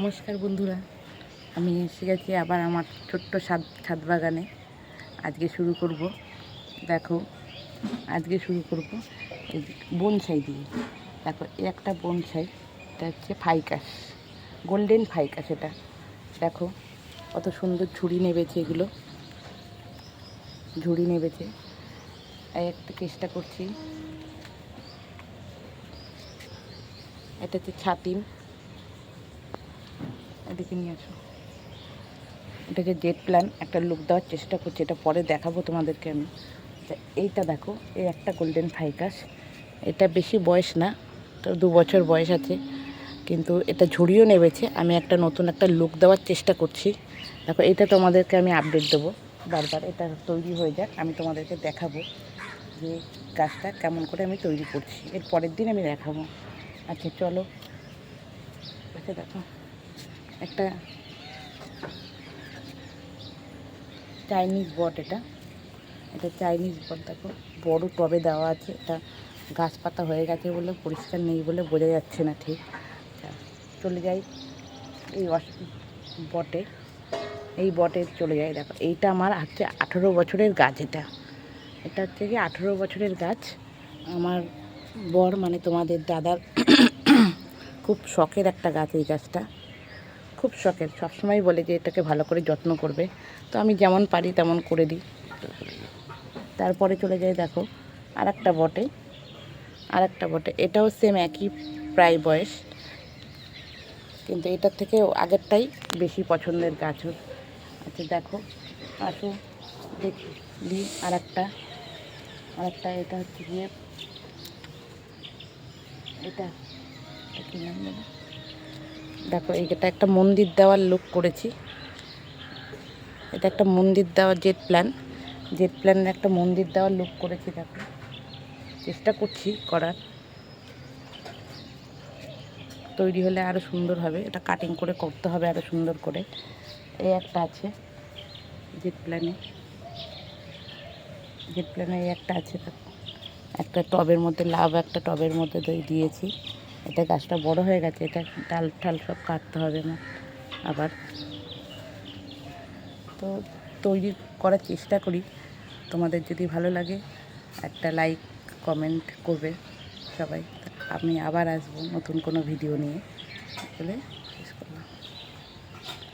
নমস্কার বন্ধুরা, আমি এসে গেছি আবার আমার ছোট্ট ছাদ বাগানে। আজকে শুরু করব, দেখো আজকে শুরু করব এই বনসাই দিয়ে। দেখো এই একটা বনসাই, এটা হচ্ছে ফাইকাস, গোল্ডেন ফাইকাস। এটা দেখো কত সুন্দর ঝুড়ি নেবেছে, এগুলো ঝুড়ি নেবেছে। এই একটা চেষ্টা করছি, এটা হচ্ছে ছাতিম, এদিকে নিয়ে আসো। এটাকে জেট প্ল্যান একটা লুক দেওয়ার চেষ্টা করছি, এটা পরে দেখাবো তোমাদেরকে আমি। এইটা দেখো, এই একটা গোল্ডেন ফাইকাস, এটা বেশি বয়স না, তো 2 বছর বয়স আছে, কিন্তু এটা ঝুড়িও নেবেছে। আমি একটা নতুন একটা লুক দেওয়ার চেষ্টা করছি। দেখো এটা তোমাদেরকে আমি আপডেট দেবো বারবার, এটা তৈরি হয়ে যাক, আমি তোমাদেরকে দেখাবো যে গাছটা কেমন করে আমি তৈরি করছি, এর পরের দিন আমি দেখাবো। আচ্ছা চলো। আচ্ছা দেখো, একটা চাইনিজ বট, এটা চাইনিজ বট। দেখো বড় টবে দেওয়া আছে, এটা গাছ পাতা হয়ে গেছে বলে, পরিষ্কার নেই বলে বোঝা যাচ্ছে না ঠিক। চলে যাই এই বটে, এই বটে চলে যাই। দেখো এইটা আমার হচ্ছে 18 বছরের গাছ। এটা হচ্ছে কি 18 বছরের গাছ। আমার বর মানে তোমাদের দাদার খুব শখের একটা গাছ, এই গাছটা খুব শখের। সবসময় বলে যে এটাকে ভালো করে যত্ন করবে, তো আমি যেমন পারি তেমন করে দিই। তারপরে চলে যাই, দেখো আর একটা বটে, এটাও সেম একই প্রায় বয়স, কিন্তু এটার থেকে আগেরটাই বেশি পছন্দের গাছ। আচ্ছা দেখো, আসো দেখি আর একটা, এটা হচ্ছে গিয়ে এটা কী নাম বলে, দেখো এইটা একটা মন্দির দেওয়ার লুক করেছি। এটা একটা মন্দির দেওয়ার জেট প্ল্যানের একটা মন্দির দেওয়ার লুক করেছি। দেখো চেষ্টা করছি করার, তৈরি হলে আরও সুন্দর হবে। এটা কাটিং করে করতে হবে আরও সুন্দর করে। এই একটা আছে জেট প্ল্যানে, এই একটা আছে। একটা টবের মধ্যে একটা টবের মধ্যে দিয়েছি। এটা গাছটা বড় হয়ে গেছে, এটা ডাল ঠাল সব কাটতে হবে না আবার। তো তৈরি করার চেষ্টা করি, তোমাদের যদি ভালো লাগে একটা লাইক কমেন্ট করবে সবাই। আমি আবার আসবো নতুন কোনো ভিডিও নিয়ে। বলে